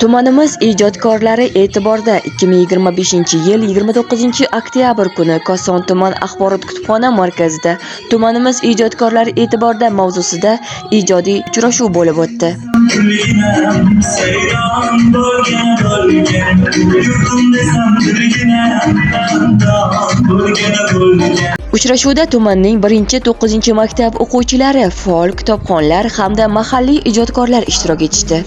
Tumanimiz ijodkorlari e'tiborda 2025-yil 29-oktyabr kuni Koson tuman axborot kutubxona markazida Tumanimiz ijodkorlari e'tiborda mavzusida ijodiy uchrashuv bo'lib o'tdi. Uchrashuvda tumanning 1-9 maktab o'quvchilari, faol kitobxonlar hamda mahalliy ijodkorlar ishtirok etishdi.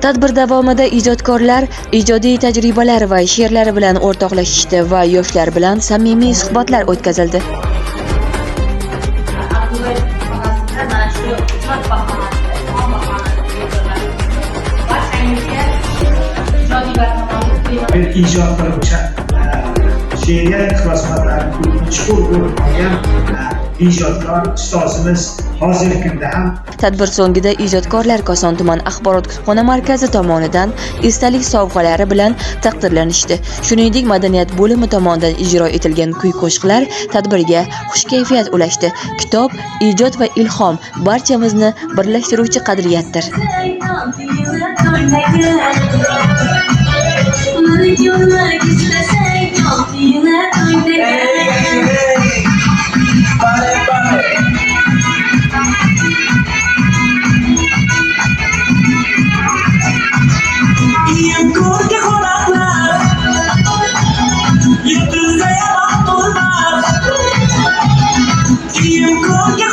Tadbir davomida ijodkorlar ijodiy tajribalar va she'rlari bilan o'rtoqlashishdi va yoshlar bilan samimiy suhbatlar o'tkazildi. ijod qilib she'riyat ixlosmandlarini chuqur o'rgangan ijodkor ustozimiz hozirgi kunda ham. Tadbir so'ngida ijodkorlar Koson tuman axborot kutubxona markazi tomonidan esdalik sovg'alari bilan taqdirlanishdi. Shuningdek, madaniyat bo'limi tomonidan ijro etilgan kuy-qo'shiqlar tadbirga xush kayfiyat ulashdi. Kitob, ijod va ilhom barchamizni birlashtiruvchi qadriyatdir. You